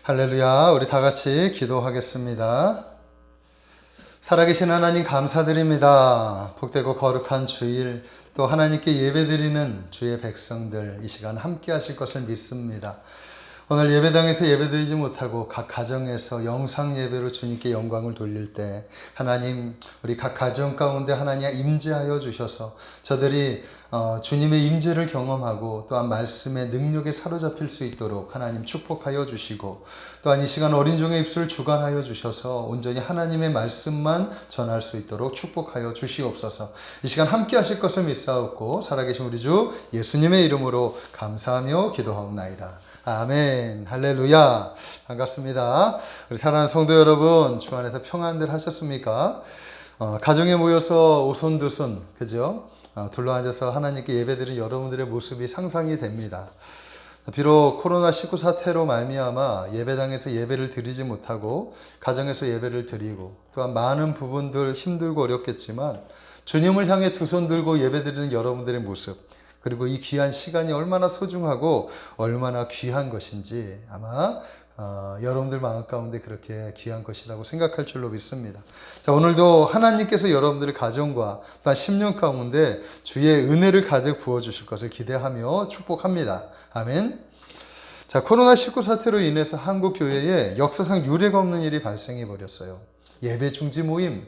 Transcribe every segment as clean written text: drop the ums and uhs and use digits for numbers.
할렐루야. 우리 다 같이 기도하겠습니다. 살아계신 하나님 감사드립니다. 복되고 거룩한 주일, 또 하나님께 예배드리는 주의 백성들 이 시간 함께 하실 것을 믿습니다. 오늘 예배당에서 예배드리지 못하고 각 가정에서 영상 예배로 주님께 영광을 돌릴 때 하나님, 우리 각 가정 가운데 하나님 임재하여 주셔서 저들이 주님의 임재를 경험하고 또한 말씀의 능력에 사로잡힐 수 있도록 하나님 축복하여 주시고, 또한 이 시간 어린 종의 입술을 주관하여 주셔서 온전히 하나님의 말씀만 전할 수 있도록 축복하여 주시옵소서. 이 시간 함께 하실 것을 믿사옵고 살아계신 우리 주 예수님의 이름으로 감사하며 기도하옵나이다. 아멘. 할렐루야. 반갑습니다. 우리 사랑하는 성도 여러분, 주 안에서 평안들 하셨습니까? 가정에 모여서 오손도손, 그죠? 둘러앉아서 하나님께 예배드린 여러분들의 모습이 상상이 됩니다. 비록 코로나19 사태로 말미암아 예배당에서 예배를 드리지 못하고 가정에서 예배를 드리고, 또한 많은 부분들 힘들고 어렵겠지만 주님을 향해 두 손 들고 예배드리는 여러분들의 모습, 그리고 이 귀한 시간이 얼마나 소중하고 얼마나 귀한 것인지 아마 여러분들 마음 가운데 그렇게 귀한 것이라고 생각할 줄로 믿습니다. 자, 오늘도 하나님께서 여러분들의 가정과 또한 10년 가운데 주의 은혜를 가득 부어주실 것을 기대하며 축복합니다. 아멘. 자, 코로나19 사태로 인해서 한국 교회에 역사상 유례가 없는 일이 발생해 버렸어요. 예배 중지 모임.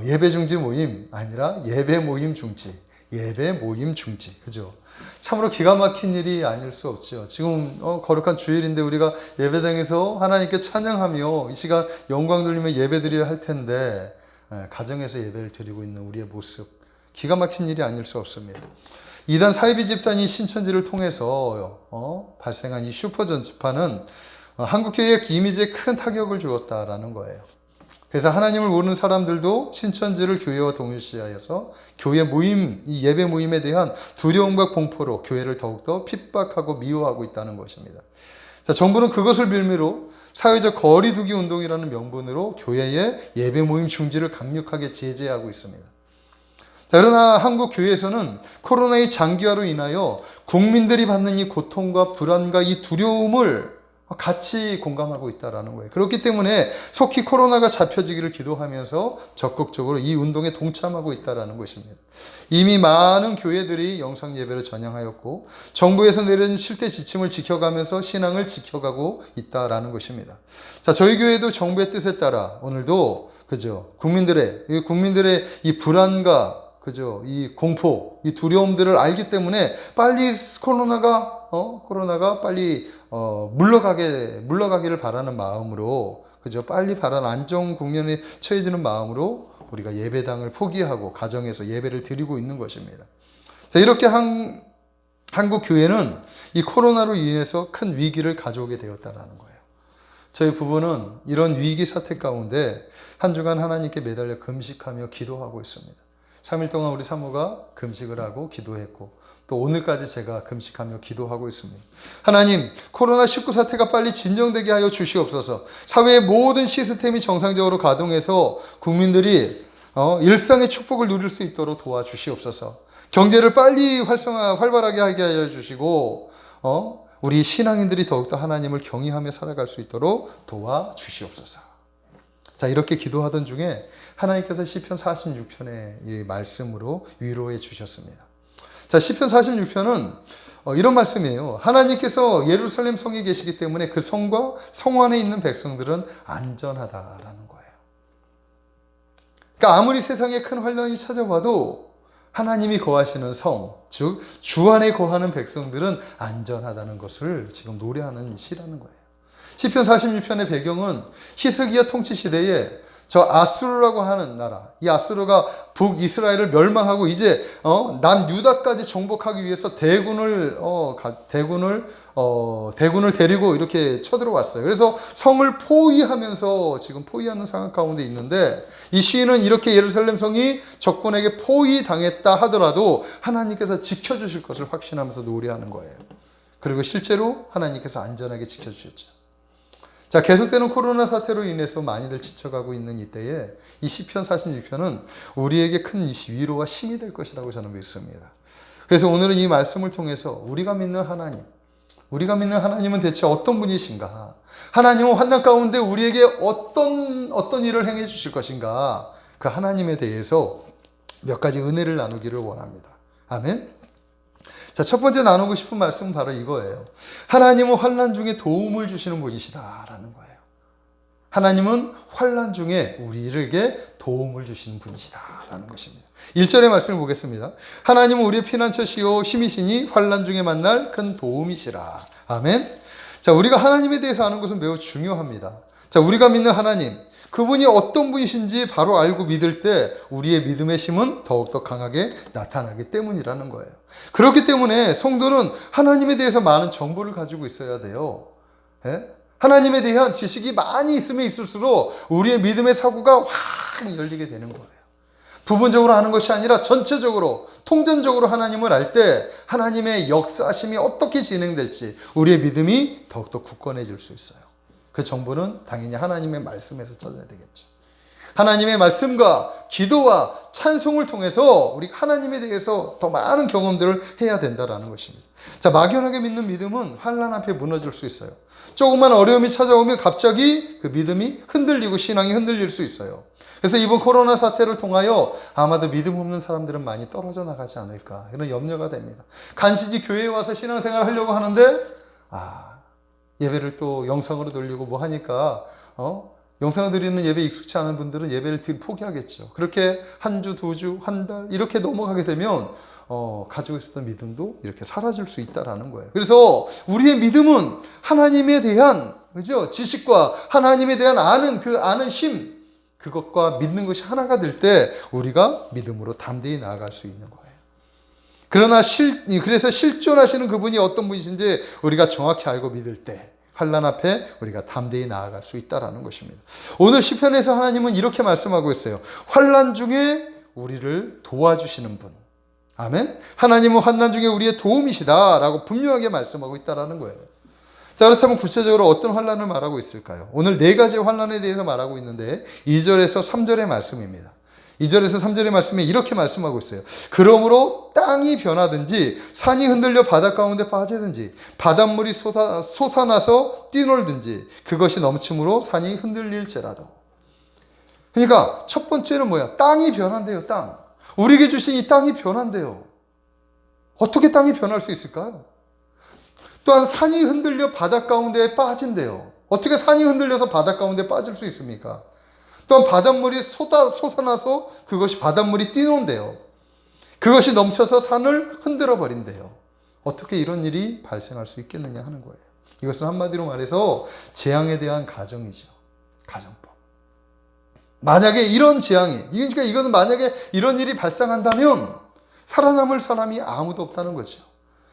예배 중지 모임 아니라 예배 모임 중지. 예배 모임 중지. 그죠? 참으로 기가 막힌 일이 아닐 수 없죠. 지금 거룩한 주일인데 우리가 예배당에서 하나님께 찬양하며 이 시간 영광 돌리며 예배 드려야 할 텐데 가정에서 예배를 드리고 있는 우리의 모습, 기가 막힌 일이 아닐 수 없습니다. 이단 사이비 집단이 신천지를 통해서 발생한 이 슈퍼 전지파는 한국교회의 이미지에 큰 타격을 주었다라는 거예요. 그래서 하나님을 모르는 사람들도 신천지를 교회와 동일시하여서 교회 모임, 이 예배 모임에 대한 두려움과 공포로 교회를 더욱더 핍박하고 미워하고 있다는 것입니다. 자, 정부는 그것을 빌미로 사회적 거리두기 운동이라는 명분으로 교회의 예배 모임 중지를 강력하게 제재하고 있습니다. 자, 그러나 한국 교회에서는 코로나의 장기화로 인하여 국민들이 받는 이 고통과 불안과 이 두려움을 같이 공감하고 있다는 거예요. 그렇기 때문에 속히 코로나가 잡혀지기를 기도하면서 적극적으로 이 운동에 동참하고 있다는 것입니다. 이미 많은 교회들이 영상 예배를 전향하였고 정부에서 내린 실태 지침을 지켜가면서 신앙을 지켜가고 있다는 것입니다. 자, 저희 교회도 정부의 뜻에 따라 오늘도 그죠? 국민들의 이 불안과 그죠? 이 공포, 이 두려움들을 알기 때문에 빨리 코로나가 빨리 물러가기를 바라는 마음으로, 그죠? 빨리 바라는 안정 국면에 처해지는 마음으로 우리가 예배당을 포기하고 가정에서 예배를 드리고 있는 것입니다. 자, 이렇게 한국 교회는 이 코로나로 인해서 큰 위기를 가져오게 되었다는 거예요. 저희 부부는 이런 위기 사태 가운데 한 주간 하나님께 매달려 금식하며 기도하고 있습니다. 3일 동안 우리 사모가 금식을 하고 기도했고 또 오늘까지 제가 금식하며 기도하고 있습니다. 하나님, 코로나19 사태가 빨리 진정되게 하여 주시옵소서. 사회의 모든 시스템이 정상적으로 가동해서 국민들이 일상의 축복을 누릴 수 있도록 도와주시옵소서. 경제를 빨리 활발하게 하게 하여 주시고 우리 신앙인들이 더욱더 하나님을 경외하며 살아갈 수 있도록 도와주시옵소서. 자, 이렇게 기도하던 중에 하나님께서 시편 46편의 이 말씀으로 위로해 주셨습니다. 자, 시편 46편은 이런 말씀이에요. 하나님께서 예루살렘 성에 계시기 때문에 그 성과 성 안에 있는 백성들은 안전하다라는 거예요. 그러니까 아무리 세상에 큰 환란이 찾아와도 하나님이 거하시는 성, 즉 주 안에 거하는 백성들은 안전하다는 것을 지금 노래하는 시라는 거예요. 시편 46편의 배경은 히스기야 통치 시대에 저 아수르라고 하는 나라, 이 아수르가 북이스라엘을 멸망하고 이제 남유다까지 정복하기 위해서 대군을 데리고 이렇게 쳐들어왔어요. 그래서 성을 포위하면서 지금 포위하는 상황 가운데 있는데, 이 시인은 이렇게 예루살렘 성이 적군에게 포위당했다 하더라도 하나님께서 지켜주실 것을 확신하면서 노래하는 거예요. 그리고 실제로 하나님께서 안전하게 지켜주셨죠. 자, 계속되는 코로나 사태로 인해서 많이들 지쳐가고 있는 이때에 이 시편 46편은 우리에게 큰 위로와 힘이 될 것이라고 저는 믿습니다. 그래서 오늘은 이 말씀을 통해서 우리가 믿는 하나님, 우리가 믿는 하나님은 대체 어떤 분이신가? 하나님은 환난 가운데 우리에게 어떤 일을 행해 주실 것인가? 그 하나님에 대해서 몇 가지 은혜를 나누기를 원합니다. 아멘. 자, 첫 번째 나누고 싶은 말씀은 바로 이거예요. 하나님은 환난 중에 도움을 주시는 분이시다라는 거예요. 하나님은 환난 중에 우리에게 도움을 주시는 분이시다라는 것입니다. 1절의 말씀을 보겠습니다. 하나님은 우리의 피난처시요 힘이시니 환난 중에 만날 큰 도움이시라. 아멘. 자, 우리가 하나님에 대해서 아는 것은 매우 중요합니다. 자, 우리가 믿는 하나님, 그분이 어떤 분이신지 바로 알고 믿을 때 우리의 믿음의 힘은 더욱더 강하게 나타나기 때문이라는 거예요. 그렇기 때문에 성도는 하나님에 대해서 많은 정보를 가지고 있어야 돼요. 예? 하나님에 대한 지식이 많이 있으면 있을수록 우리의 믿음의 사고가 확 열리게 되는 거예요. 부분적으로 아는 것이 아니라 전체적으로 통전적으로 하나님을 알 때 하나님의 역사심이 어떻게 진행될지 우리의 믿음이 더욱더 굳건해질 수 있어요. 그 정보는 당연히 하나님의 말씀에서 찾아야 되겠죠. 하나님의 말씀과 기도와 찬송을 통해서 우리가 하나님에 대해서 더 많은 경험들을 해야 된다는 것입니다. 자, 막연하게 믿는 믿음은 환난 앞에 무너질 수 있어요. 조금만 어려움이 찾아오면 갑자기 그 믿음이 흔들리고 신앙이 흔들릴 수 있어요. 그래서 이번 코로나 사태를 통하여 아마도 믿음 없는 사람들은 많이 떨어져 나가지 않을까 이런 염려가 됩니다. 간신히 교회에 와서 신앙생활을 하려고 하는데 예배를 또 영상으로 돌리고 뭐 하니까 영상을 드리는 예배 익숙치 않은 분들은 예배를 포기하겠죠. 그렇게 한 주, 두 주, 한 달 이렇게 넘어가게 되면 가지고 있었던 믿음도 이렇게 사라질 수 있다라는 거예요. 그래서 우리의 믿음은 하나님에 대한 그죠? 지식과 하나님에 대한 아는 그 아는 힘 그것과 믿는 것이 하나가 될 때 우리가 믿음으로 담대히 나아갈 수 있는 거예요. 그래서 실존하시는 그분이 어떤 분이신지 우리가 정확히 알고 믿을 때 환난 앞에 우리가 담대히 나아갈 수 있다는 것입니다. 오늘 시편에서 하나님은 이렇게 말씀하고 있어요. 환난 중에 우리를 도와주시는 분. 아멘. 하나님은 환난 중에 우리의 도움이시다라고 분명하게 말씀하고 있다는 거예요. 자, 그렇다면 구체적으로 어떤 환난을 말하고 있을까요? 오늘 네 가지 환난에 대해서 말하고 있는데 2절에서 3절의 말씀입니다. 2절에서 3절의 말씀에 이렇게 말씀하고 있어요. 그러므로 땅이 변하든지 산이 흔들려 바닷 가운데 빠지든지 바닷물이 솟아나서 뛰놀든지 그것이 넘침으로 산이 흔들릴지라도. 그러니까 첫 번째는 뭐야? 땅이 변한대요. 땅. 우리에게 주신 이 땅이 변한대요. 어떻게 땅이 변할 수 있을까요? 또한 산이 흔들려 바닷 가운데에 빠진대요. 어떻게 산이 흔들려서 바닷 가운데 빠질 수 있습니까? 또한 바닷물이 솟아나서 그것이 바닷물이 뛰논대요. 그것이 넘쳐서 산을 흔들어 버린대요. 어떻게 이런 일이 발생할 수 있겠느냐 하는 거예요. 이것은 한마디로 말해서 재앙에 대한 가정이죠. 가정법. 만약에 이런 재앙이, 그러니까 이거는 만약에 이런 일이 발생한다면 살아남을 사람이 아무도 없다는 거죠.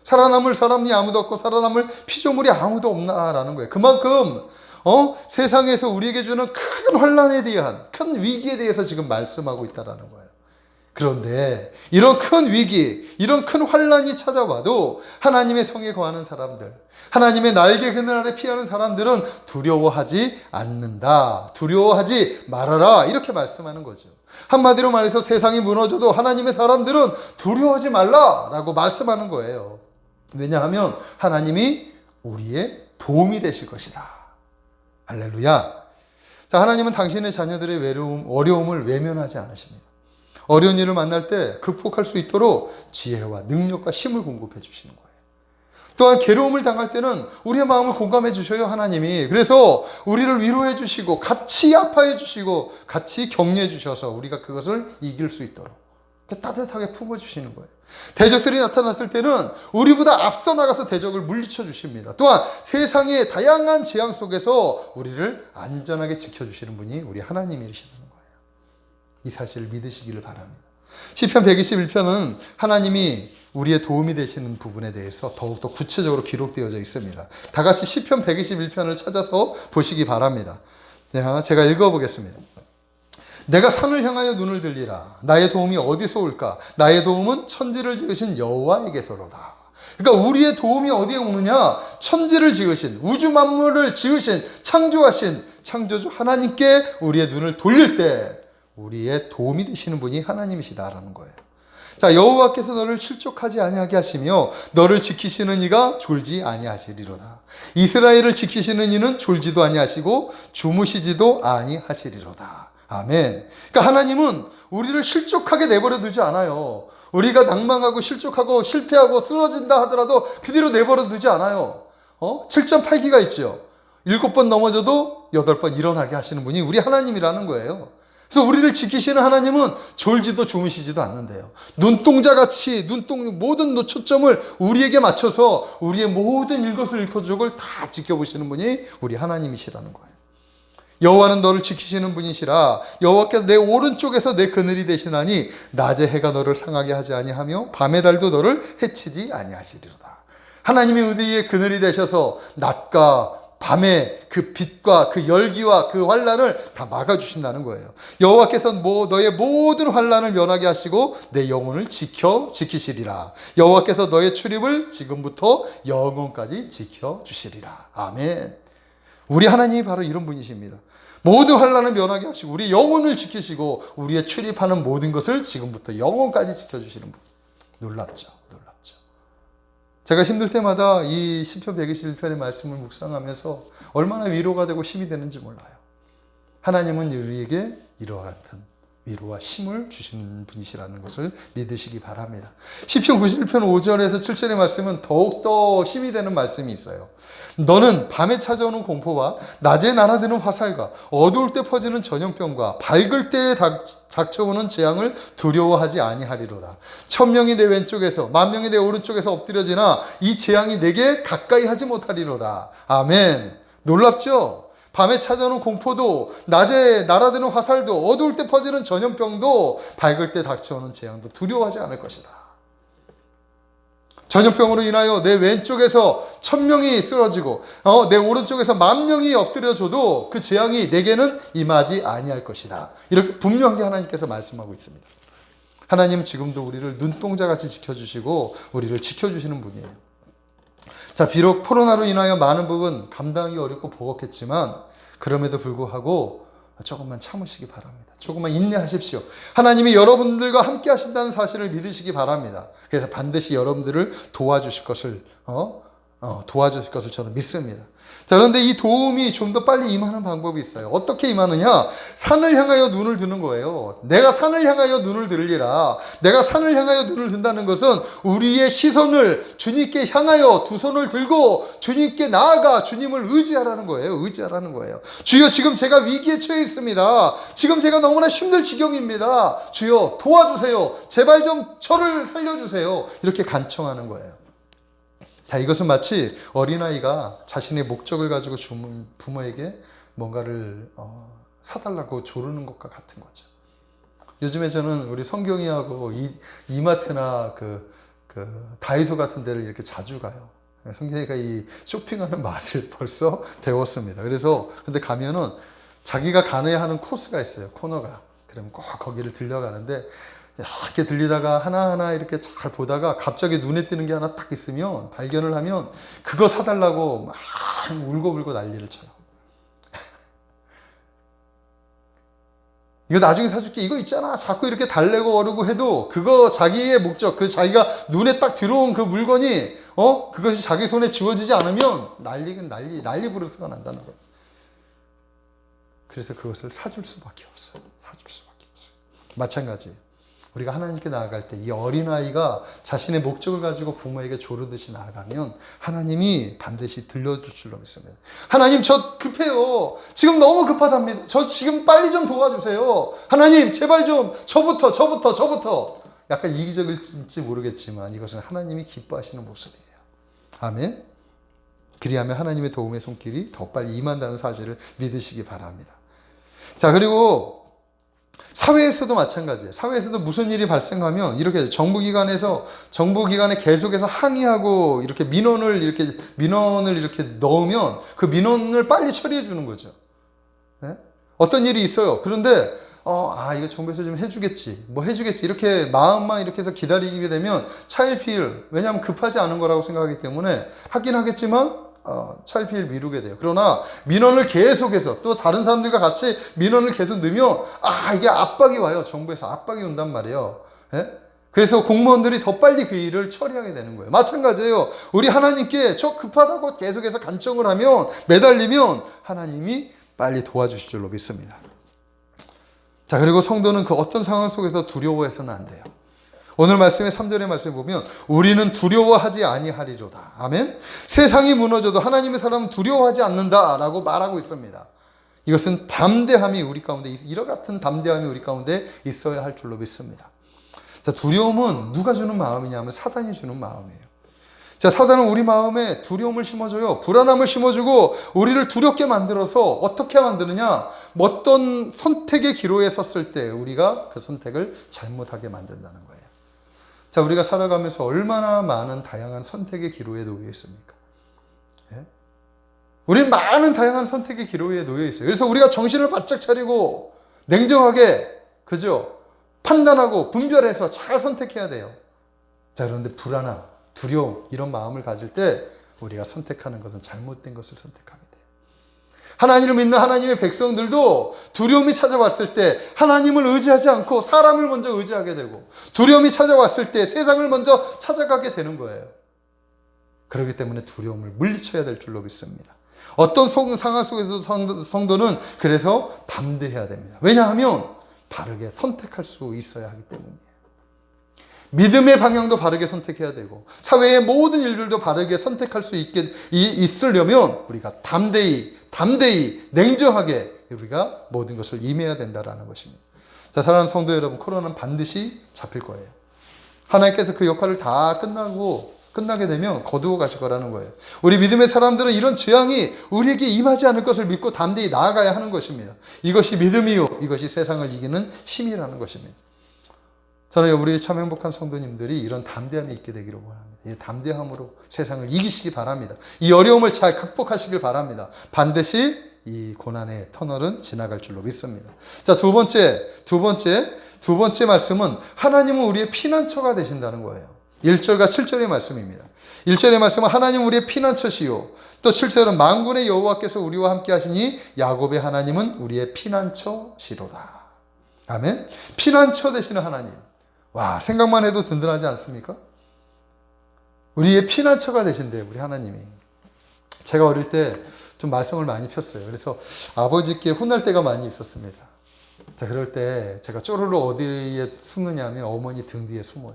살아남을 사람이 아무도 없고 살아남을 피조물이 아무도 없나라는 거예요. 그만큼 세상에서 우리에게 주는 큰 환난에 대한 큰 위기에 대해서 지금 말씀하고 있다라는 거예요. 그런데 이런 큰 위기, 이런 큰 환난이 찾아와도 하나님의 성에 거하는 사람들, 하나님의 날개 그늘 아래 피하는 사람들은 두려워하지 않는다. 두려워하지 말아라. 이렇게 말씀하는 거죠. 한마디로 말해서 세상이 무너져도 하나님의 사람들은 두려워하지 말라라고 말씀하는 거예요. 왜냐하면 하나님이 우리의 도움이 되실 것이다. 할렐루야. 자, 하나님은 당신의 자녀들의 어려움을 외면하지 않으십니다. 어려운 일을 만날 때 극복할 수 있도록 지혜와 능력과 힘을 공급해 주시는 거예요. 또한 괴로움을 당할 때는 우리의 마음을 공감해 주셔요, 하나님이. 그래서 우리를 위로해 주시고 같이 아파해 주시고 같이 격려해 주셔서 우리가 그것을 이길 수 있도록 따뜻하게 품어주시는 거예요. 대적들이 나타났을 때는 우리보다 앞서 나가서 대적을 물리쳐 주십니다. 또한 세상의 다양한 재앙 속에서 우리를 안전하게 지켜주시는 분이 우리 하나님이시라는 거예요. 이 사실을 믿으시기를 바랍니다. 시편 121편은 하나님이 우리의 도움이 되시는 부분에 대해서 더욱더 구체적으로 기록되어져 있습니다. 다 같이 시편 121편을 찾아서 보시기 바랍니다. 제가 읽어보겠습니다. 내가 산을 향하여 눈을 들리라. 나의 도움이 어디서 올까? 나의 도움은 천지를 지으신 여호와에게서로다. 그러니까 우리의 도움이 어디에 오느냐? 천지를 지으신, 우주 만물을 지으신, 창조하신 창조주 하나님께 우리의 눈을 돌릴 때 우리의 도움이 되시는 분이 하나님이시다라는 거예요. 자, 여호와께서 너를 실족하지 아니하게 하시며 너를 지키시는 이가 졸지 아니하시리로다. 이스라엘을 지키시는 이는 졸지도 아니하시고 주무시지도 아니하시리로다. 아멘. 그러니까 하나님은 우리를 실족하게 내버려 두지 않아요. 우리가 낭망하고 실족하고 실패하고 쓰러진다 하더라도 그대로 내버려 두지 않아요. 7.8기가 있죠. 7번 넘어져도 8번 일어나게 하시는 분이 우리 하나님이라는 거예요. 그래서 우리를 지키시는 하나님은 졸지도 주무시지도 않는데요. 눈동자같이 모든 초점을 우리에게 맞춰서 우리의 모든 일거수일투족을 다 지켜보시는 분이 우리 하나님이시라는 거예요. 여호와는 너를 지키시는 분이시라. 여호와께서 내 오른쪽에서 내 그늘이 되시나니 낮에 해가 너를 상하게 하지 아니하며 밤의 달도 너를 해치지 아니하시리로다. 하나님이 우리의 그늘이 되셔서 낮과 밤의 그 빛과 그 열기와 그 환난을 다 막아주신다는 거예요. 여호와께서 너의 모든 환난을 면하게 하시고 내 영혼을 지키시리라. 여호와께서 너의 출입을 지금부터 영원까지 지켜주시리라. 아멘. 우리 하나님이 바로 이런 분이십니다. 모든 환난을 면하게 하시고 우리 영혼을 지키시고 우리의 출입하는 모든 것을 지금부터 영원까지 지켜주시는 분. 놀랍죠. 놀랍죠. 제가 힘들 때마다 이 시편 121편의 말씀을 묵상하면서 얼마나 위로가 되고 힘이 되는지 몰라요. 하나님은 우리에게 이와 같은 위로와 힘을 주시는 분이시라는 것을 믿으시기 바랍니다. 시편 91편 5절에서 7절의 말씀은 더욱더 힘이 되는 말씀이 있어요. 너는 밤에 찾아오는 공포와 낮에 날아드는 화살과 어두울 때 퍼지는 전염병과 밝을 때에 닥쳐오는 재앙을 두려워하지 아니하리로다. 1000명이 내 왼쪽에서 10,000명이 내 오른쪽에서 엎드려지나 이 재앙이 내게 가까이 하지 못하리로다. 아멘. 놀랍죠? 밤에 찾아오는 공포도 낮에 날아드는 화살도 어두울 때 퍼지는 전염병도 밝을 때 닥쳐오는 재앙도 두려워하지 않을 것이다. 전염병으로 인하여 내 왼쪽에서 1000명이 쓰러지고 내 오른쪽에서 10,000명이 엎드려져도 그 재앙이 내게는 임하지 아니할 것이다. 이렇게 분명하게 하나님께서 말씀하고 있습니다. 하나님은 지금도 우리를 눈동자같이 지켜주시고 우리를 지켜주시는 분이에요. 자, 비록 코로나로 인하여 많은 부분 감당하기 어렵고 버겁겠지만 그럼에도 불구하고 조금만 참으시기 바랍니다. 조금만 인내하십시오. 하나님이 여러분들과 함께 하신다는 사실을 믿으시기 바랍니다. 그래서 반드시 여러분들을 도와주실 것을 저는 믿습니다. 자, 그런데 이 도움이 좀 더 빨리 임하는 방법이 있어요. 어떻게 임하느냐? 산을 향하여 눈을 드는 거예요. 내가 산을 향하여 눈을 들리라. 내가 산을 향하여 눈을 든다는 것은 우리의 시선을 주님께 향하여 두 손을 들고 주님께 나아가 주님을 의지하라는 거예요. 의지하라는 거예요. 주여, 지금 제가 위기에 처해 있습니다. 지금 제가 너무나 힘들 지경입니다. 주여, 도와주세요. 제발 좀 저를 살려주세요. 이렇게 간청하는 거예요. 자, 이것은 마치 어린아이가 자신의 목적을 가지고 부모에게 뭔가를 사달라고 조르는 것과 같은 거죠. 요즘에 저는 우리 성경이하고 이마트나 그 다이소 같은 데를 이렇게 자주 가요. 성경이가 이 쇼핑하는 맛을 벌써 배웠습니다. 그래서 근데 가면은 자기가 가야 하는 코스가 있어요. 코너가. 그러면 꼭 거기를 들려가는데 이렇게 들리다가 하나하나 이렇게 잘 보다가 갑자기 눈에 띄는 게 하나 딱 있으면 발견을 하면 그거 사달라고 막 울고불고 난리를 쳐요. 이거 나중에 사줄게. 이거 있잖아. 자꾸 이렇게 달래고 어르고 해도 그거 자기의 목적, 그 자기가 눈에 딱 들어온 그 물건이 그것이 자기 손에 쥐어지지 않으면 난리 부르스가 난다는 거예요. 그래서 그것을 사줄 수밖에 없어요. 사줄 수밖에 없어요. 마찬가지예요. 우리가 하나님께 나아갈 때 이 어린아이가 자신의 목적을 가지고 부모에게 조르듯이 나아가면 하나님이 반드시 들려줄 줄로 믿습니다. 하나님, 저 급해요. 지금 너무 급하답니다. 저 지금 빨리 좀 도와주세요. 하나님, 제발 좀 저부터. 약간 이기적일지 모르겠지만 이것은 하나님이 기뻐하시는 모습이에요. 아멘. 그리하면 하나님의 도움의 손길이 더 빨리 임한다는 사실을 믿으시기 바랍니다. 자, 그리고 사회에서도 마찬가지예요. 사회에서도 무슨 일이 발생하면 이렇게 정부기관에 계속해서 항의하고 이렇게 민원을 이렇게 넣으면 그 민원을 빨리 처리해 주는 거죠. 네? 어떤 일이 있어요. 그런데 이거 정부에서 좀 해주겠지, 이렇게 마음만 이렇게 해서 기다리게 되면 차일피일, 왜냐하면 급하지 않은 거라고 생각하기 때문에 하긴 하겠지만 차일피일 미루게 돼요. 그러나 민원을 계속해서 또 다른 사람들과 같이 민원을 계속 넣으면 이게 압박이 와요. 정부에서 압박이 온단 말이에요. 예? 그래서 공무원들이 더 빨리 그 일을 처리하게 되는 거예요. 마찬가지예요. 우리 하나님께 저 급하다고 계속해서 간청을 하면, 매달리면 하나님이 빨리 도와주실 줄로 믿습니다. 자, 그리고 성도는 그 어떤 상황 속에서 두려워해서는 안 돼요. 오늘 말씀의 3절의 말씀을 보면 우리는 두려워하지 아니하리로다. 아멘. 세상이 무너져도 하나님의 사람은 두려워하지 않는다라고 말하고 있습니다. 이것은 담대함이 우리 가운데, 이와 같은 담대함이 우리 가운데 있어야 할 줄로 믿습니다. 자, 두려움은 누가 주는 마음이냐면 사단이 주는 마음이에요. 자, 사단은 우리 마음에 두려움을 심어줘요. 불안함을 심어주고 우리를 두렵게 만들어서 어떻게 만드느냐? 어떤 선택의 기로에 섰을 때 우리가 그 선택을 잘못하게 만든다는 거예요. 자, 우리가 살아가면서 얼마나 많은 다양한 선택의 기로에 놓여 있습니까? 예? 우리는 많은 다양한 선택의 기로에 놓여 있어요. 그래서 우리가 정신을 바짝 차리고 냉정하게, 그죠? 판단하고 분별해서 잘 선택해야 돼요. 자, 그런데 불안함, 두려움, 이런 마음을 가질 때 우리가 선택하는 것은 잘못된 것을 선택하게 돼요. 하나님을 믿는 하나님의 백성들도 두려움이 찾아왔을 때 하나님을 의지하지 않고 사람을 먼저 의지하게 되고, 두려움이 찾아왔을 때 세상을 먼저 찾아가게 되는 거예요. 그렇기 때문에 두려움을 물리쳐야 될 줄로 믿습니다. 어떤 상황 속에서도 성도는 그래서 담대해야 됩니다. 왜냐하면 바르게 선택할 수 있어야 하기 때문이에요. 믿음의 방향도 바르게 선택해야 되고 사회의 모든 일들도 바르게 선택할 수 있으려면 우리가 담대히 냉정하게 우리가 모든 것을 임해야 된다는 것입니다. 자, 사랑하는 성도 여러분, 코로나는 반드시 잡힐 거예요. 하나님께서 그 역할을 다 끝나게 되면 거두어 가실 거라는 거예요. 우리 믿음의 사람들은 이런 재앙이 우리에게 임하지 않을 것을 믿고 담대히 나아가야 하는 것입니다. 이것이 믿음이요, 이것이 세상을 이기는 힘이라는 것입니다. 저는 우리 참 행복한 성도님들이 이런 담대함이 있게 되기를 원합니다. 이 담대함으로 세상을 이기시기 바랍니다. 이 어려움을 잘 극복하시길 바랍니다. 반드시 이 고난의 터널은 지나갈 줄로 믿습니다. 자, 두 번째 말씀은 하나님은 우리의 피난처가 되신다는 거예요. 1절과 7절의 말씀입니다. 1절의 말씀은 하나님 우리의 피난처시요. 또 7절은 만군의 여호와께서 우리와 함께 하시니 야곱의 하나님은 우리의 피난처시로다. 아멘. 피난처 되시는 하나님. 와, 생각만 해도 든든하지 않습니까? 우리의 피난처가 되신대요, 우리 하나님이. 제가 어릴 때 좀 말썽을 많이 폈어요. 그래서 아버지께 혼날 때가 많이 있었습니다. 자, 그럴 때 제가 쪼르르 어디에 숨느냐면 어머니 등 뒤에 숨어요.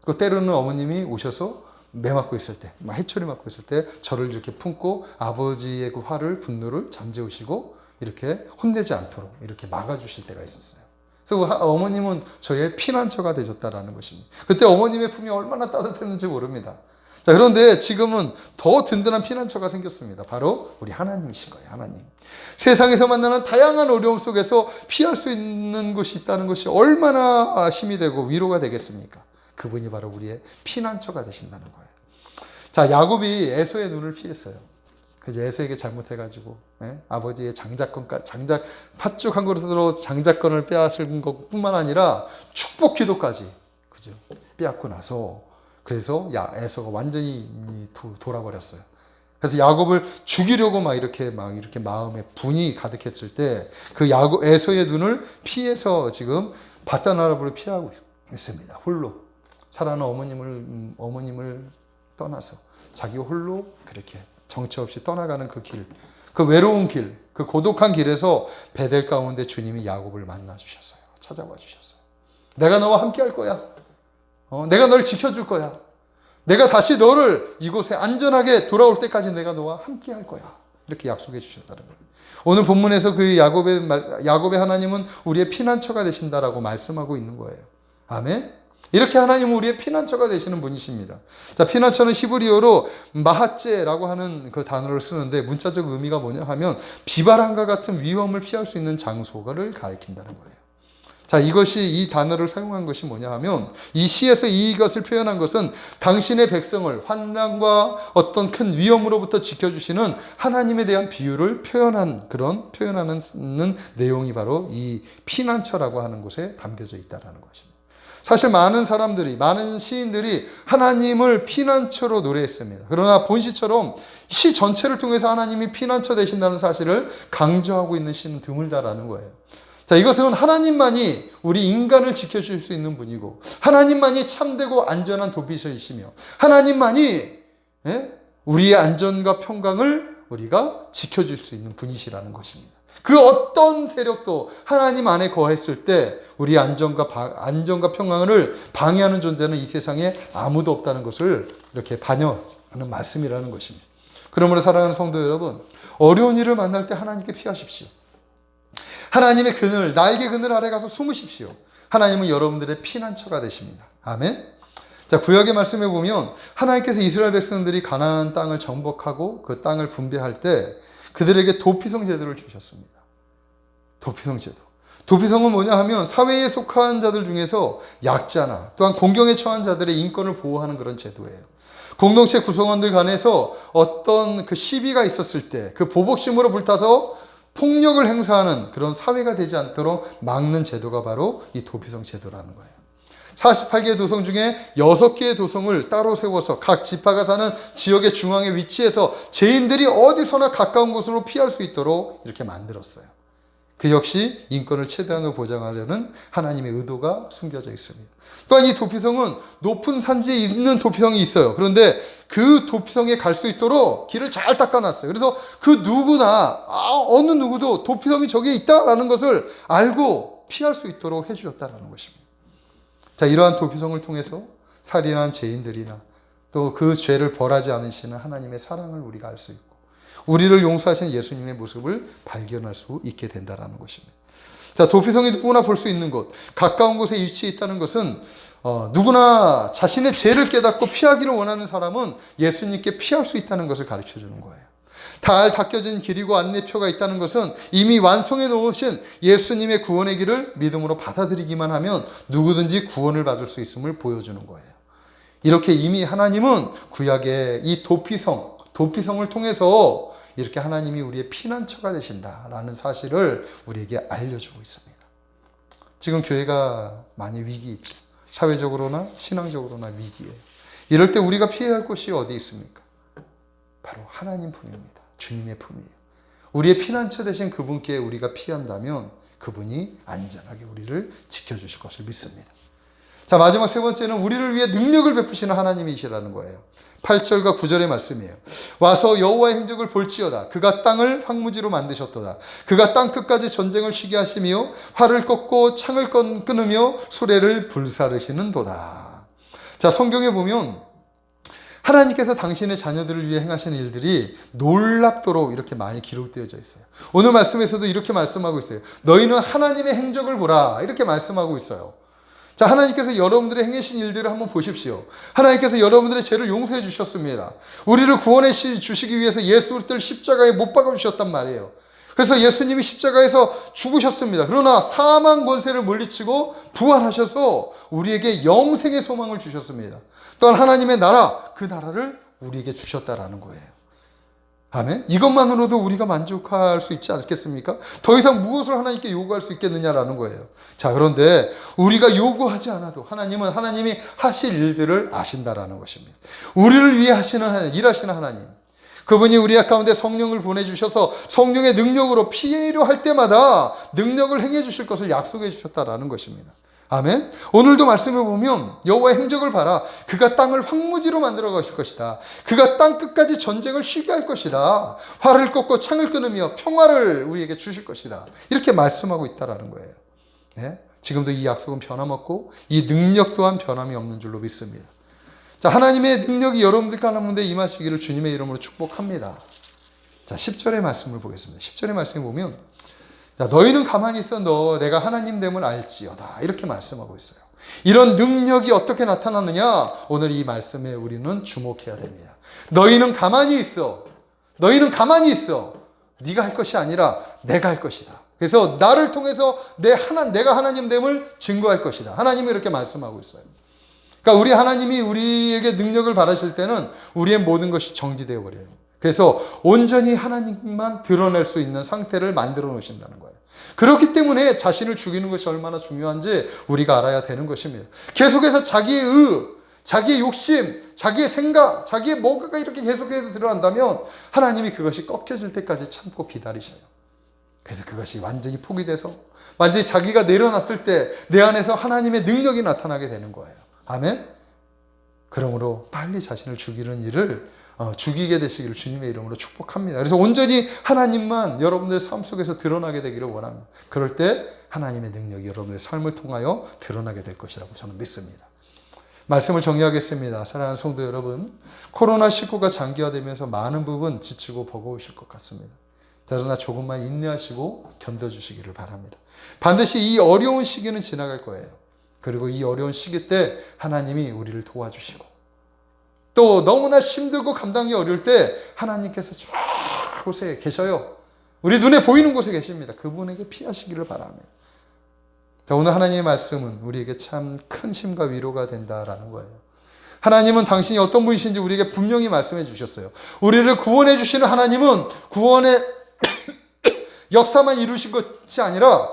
그 때로는 어머님이 오셔서 매 맞고 있을 때, 해초리 맞고 있을 때 저를 이렇게 품고 아버지의 그 화를, 분노를 잠재우시고 이렇게 혼내지 않도록 이렇게 막아주실 때가 있었어요. 그래서 어머님은 저의 피난처가 되셨다라는 것입니다. 그때 어머님의 품이 얼마나 따뜻했는지 모릅니다. 자, 그런데 지금은 더 든든한 피난처가 생겼습니다. 바로 우리 하나님이신 거예요, 하나님. 세상에서 만나는 다양한 어려움 속에서 피할 수 있는 곳이 있다는 것이 얼마나 힘이 되고 위로가 되겠습니까? 그분이 바로 우리의 피난처가 되신다는 거예요. 자, 야곱이 에서의 눈을 피했어요. 그래서 에서에게 잘못해가지고 아버지의 팥죽 한 그릇으로 장작권을 빼앗은 것뿐만 아니라 축복 기도까지, 그죠? 빼앗고 나서 그래서 에서가 완전히 돌아버렸어요. 그래서 야곱을 죽이려고 막 이렇게 마음에 분이 가득했을 때 그 에서의 눈을 피해서 지금 바다나라로 피하고 있습니다. 홀로 사랑하는 어머님을 떠나서 자기 홀로 그렇게 정처 없이 떠나가는 그 길, 그 외로운 길, 그 고독한 길에서 베델 가운데 주님이 야곱을 만나 주셨어요. 찾아와 주셨어요. 내가 너와 함께 할 거야. 내가 널 지켜줄 거야. 내가 다시 너를 이곳에 안전하게 돌아올 때까지 내가 너와 함께 할 거야. 이렇게 약속해 주셨다는 거예요. 오늘 본문에서 그 야곱의 하나님은 우리의 피난처가 되신다라고 말씀하고 있는 거예요. 아멘. 이렇게 하나님은 우리의 피난처가 되시는 분이십니다. 자, 피난처는 히브리어로 마하제라고 하는 그 단어를 쓰는데 문자적 의미가 뭐냐 하면 비바람과 같은 위험을 피할 수 있는 장소를 가리킨다는 거예요. 자, 이 단어를 사용한 것이 뭐냐 하면 이 시에서 이것을 표현한 것은 당신의 백성을 환난과 어떤 큰 위험으로부터 지켜주시는 하나님에 대한 비유를 표현하는 내용이 바로 이 피난처라고 하는 곳에 담겨져 있다는 것입니다. 사실 많은 시인들이 하나님을 피난처로 노래했습니다. 그러나 본시처럼 시 전체를 통해서 하나님이 피난처 되신다는 사실을 강조하고 있는 시는 드물다라는 거예요. 자, 이것은 하나님만이 우리 인간을 지켜줄 수 있는 분이고, 하나님만이 참되고 안전한 도피처이시며, 하나님만이 우리의 안전과 평강을 우리가 지켜줄 수 있는 분이시라는 것입니다. 그 어떤 세력도 하나님 안에 거했을 때 우리 안전과 평강을 방해하는 존재는 이 세상에 아무도 없다는 것을 이렇게 반영하는 말씀이라는 것입니다. 그러므로 사랑하는 성도 여러분, 어려운 일을 만날 때 하나님께 피하십시오. 하나님의 그늘, 날개 그늘 아래 가서 숨으십시오. 하나님은 여러분들의 피난처가 되십니다. 아멘. 자, 구약의 말씀에 보면 하나님께서 이스라엘 백성들이 가나안 땅을 정복하고 그 땅을 분배할 때 그들에게 도피성 제도를 주셨습니다. 도피성 제도. 도피성은 뭐냐 하면 사회에 속한 자들 중에서 약자나 또한 공경에 처한 자들의 인권을 보호하는 그런 제도예요. 공동체 구성원들 간에서 어떤 그 시비가 있었을 때 그 보복심으로 불타서 폭력을 행사하는 그런 사회가 되지 않도록 막는 제도가 바로 이 도피성 제도라는 거예요. 48개의 도성 중에 6개의 도성을 따로 세워서 각 지파가 사는 지역의 중앙에 위치해서 죄인들이 어디서나 가까운 곳으로 피할 수 있도록 이렇게 만들었어요. 그 역시 인권을 최대한으로 보장하려는 하나님의 의도가 숨겨져 있습니다. 또한 이 도피성은 높은 산지에 있는 도피성이 있어요. 그런데 그 도피성에 갈 수 있도록 길을 잘 닦아놨어요. 그래서 그 누구나 어느 누구도 도피성이 저기에 있다라는 것을 알고 피할 수 있도록 해주셨다는 것입니다. 자, 이러한 도피성을 통해서 살인한 죄인들이나 또 그 죄를 벌하지 않으시는 하나님의 사랑을 우리가 알 수 있고 우리를 용서하신 예수님의 모습을 발견할 수 있게 된다는 것입니다. 자, 도피성이 누구나 볼 수 있는 곳, 가까운 곳에 위치해 있다는 것은 누구나 자신의 죄를 깨닫고 피하기를 원하는 사람은 예수님께 피할 수 있다는 것을 가르쳐 주는 거예요. 잘 닦여진 길이고 안내표가 있다는 것은 이미 완성해 놓으신 예수님의 구원의 길을 믿음으로 받아들이기만 하면 누구든지 구원을 받을 수 있음을 보여주는 거예요. 이렇게 이미 하나님은 구약의 이 도피성을 통해서 이렇게 하나님이 우리의 피난처가 되신다라는 사실을 우리에게 알려주고 있습니다. 지금 교회가 많이 위기 있죠. 사회적으로나 신앙적으로나 위기예요. 이럴 때 우리가 피해야 할 곳이 어디 있습니까? 바로 하나님 품입니다. 주님의 품이에요. 우리의 피난처 되신 그분께 우리가 피한다면 그분이 안전하게 우리를 지켜주실 것을 믿습니다. 자, 마지막 세 번째는 우리를 위해 능력을 베푸시는 하나님이시라는 거예요. 8절과 9절의 말씀이에요. 와서 여호와의 행적을 볼지어다. 그가 땅을 황무지로 만드셨도다. 그가 땅 끝까지 전쟁을 쉬게 하시며 활을 꺾고 창을 끊으며 수레를 불사르시는도다. 자, 성경에 보면 하나님께서 당신의 자녀들을 위해 행하시는 일들이 놀랍도록 이렇게 많이 기록되어져 있어요. 오늘 말씀에서도 이렇게 말씀하고 있어요. 너희는 하나님의 행적을 보라. 이렇게 말씀하고 있어요. 자, 하나님께서 여러분들의 행하신 일들을 한번 보십시오. 하나님께서 여러분들의 죄를 용서해 주셨습니다. 우리를 구원해 주시기 위해서 예수를 십자가에 못 박아 주셨단 말이에요. 그래서 예수님이 십자가에서 죽으셨습니다. 그러나 사망 권세를 물리치고 부활하셔서 우리에게 영생의 소망을 주셨습니다. 또한 하나님의 나라, 그 나라를 우리에게 주셨다라는 거예요. 아멘. 이것만으로도 우리가 만족할 수 있지 않겠습니까? 더 이상 무엇을 하나님께 요구할 수 있겠느냐라는 거예요. 자, 그런데 우리가 요구하지 않아도 하나님은 하나님이 하실 일들을 아신다라는 것입니다. 우리를 위해 일하시는 하나님. 그분이 우리 가운데 성령을 보내주셔서 성령의 능력으로 피하려 할 때마다 능력을 행해 주실 것을 약속해 주셨다라는 것입니다. 아멘. 오늘도 말씀을 보면 여호와의 행적을 봐라. 그가 땅을 황무지로 만들어 가실 것이다. 그가 땅 끝까지 전쟁을 쉬게 할 것이다. 활을 꺾고 창을 끊으며 평화를 우리에게 주실 것이다. 이렇게 말씀하고 있다라는 거예요. 네? 지금도 이 약속은 변함없고 이 능력 또한 변함이 없는 줄로 믿습니다. 자, 하나님의 능력이 여러분들 가운데 임하시기를 주님의 이름으로 축복합니다. 자, 10절의 말씀을 보겠습니다. 10절의 말씀을 보면 자, 너희는 가만히 있어 내가 하나님됨을 알지어다. 이렇게 말씀하고 있어요. 이런 능력이 어떻게 나타나느냐? 오늘 이 말씀에 우리는 주목해야 됩니다. 너희는 가만히 있어. 너희는 가만히 있어. 네가 할 것이 아니라 내가 할 것이다. 그래서 나를 통해서 내가 하나님됨을 증거할 것이다. 하나님이 이렇게 말씀하고 있어요. 그러니까 우리 하나님이 우리에게 능력을 바라실 때는 우리의 모든 것이 정지되어 버려요. 그래서 온전히 하나님만 드러낼 수 있는 상태를 만들어 놓으신다는 거예요. 그렇기 때문에 자신을 죽이는 것이 얼마나 중요한지 우리가 알아야 되는 것입니다. 계속해서 자기의 자기의 욕심, 자기의 생각, 자기의 뭔가가 이렇게 계속해서 드러난다면 하나님이 그것이 꺾여질 때까지 참고 기다리셔요. 그래서 그것이 완전히 포기돼서 완전히 자기가 내려놨을 때 내 안에서 하나님의 능력이 나타나게 되는 거예요. 아멘. 그러므로 빨리 자신을 죽이는 일을 죽이게 되시기를 주님의 이름으로 축복합니다. 그래서 온전히 하나님만 여러분들의 삶 속에서 드러나게 되기를 원합니다. 그럴 때 하나님의 능력이 여러분의 삶을 통하여 드러나게 될 것이라고 저는 믿습니다. 말씀을 정리하겠습니다. 사랑하는 성도 여러분, 코로나19가 장기화되면서 많은 부분 지치고 버거우실 것 같습니다. 그러나 조금만 인내하시고 견뎌주시기를 바랍니다. 반드시 이 어려운 시기는 지나갈 거예요. 그리고 이 어려운 시기 때 하나님이 우리를 도와주시고, 또 너무나 힘들고 감당이 어려울 때 하나님께서 저 곳에 계셔요. 우리 눈에 보이는 곳에 계십니다. 그분에게 피하시기를 바랍니다. 오늘 하나님의 말씀은 우리에게 참 큰 힘과 위로가 된다라는 거예요. 하나님은 당신이 어떤 분이신지 우리에게 분명히 말씀해 주셨어요. 우리를 구원해 주시는 하나님은 구원의 역사만 이루신 것이 아니라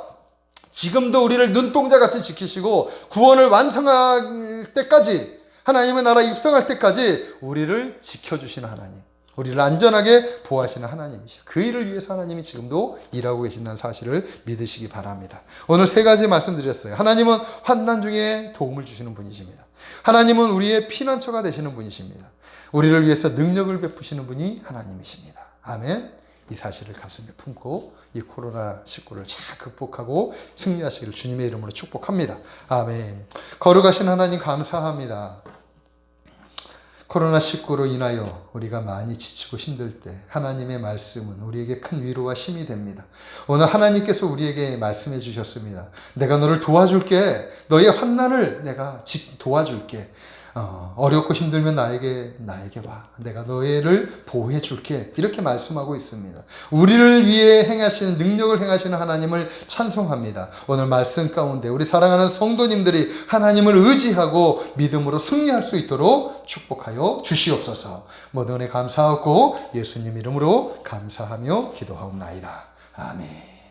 지금도 우리를 눈동자같이 지키시고 구원을 완성할 때까지, 하나님의 나라에 입성할 때까지 우리를 지켜주시는 하나님, 우리를 안전하게 보호하시는 하나님이시죠. 그 일을 위해서 하나님이 지금도 일하고 계신다는 사실을 믿으시기 바랍니다. 오늘 세 가지 말씀드렸어요. 하나님은 환난 중에 도움을 주시는 분이십니다. 하나님은 우리의 피난처가 되시는 분이십니다. 우리를 위해서 능력을 베푸시는 분이 하나님이십니다. 아멘. 이 사실을 가슴에 품고 이 코로나19를 잘 극복하고 승리하시기를 주님의 이름으로 축복합니다. 아멘. 거룩하신 하나님 감사합니다. 코로나19로 인하여 우리가 많이 지치고 힘들 때 하나님의 말씀은 우리에게 큰 위로와 힘이 됩니다. 오늘 하나님께서 우리에게 말씀해 주셨습니다. 내가 너를 도와줄게. 너의 환난을 내가 도와줄게. 어렵고 힘들면 나에게 와. 내가 너희를 보호해 줄게. 이렇게 말씀하고 있습니다. 우리를 위해 행하시는, 능력을 행하시는 하나님을 찬송합니다. 오늘 말씀 가운데 우리 사랑하는 성도님들이 하나님을 의지하고 믿음으로 승리할 수 있도록 축복하여 주시옵소서. 모든 은혜 감사하고 예수님 이름으로 감사하며 기도하옵나이다. 아멘.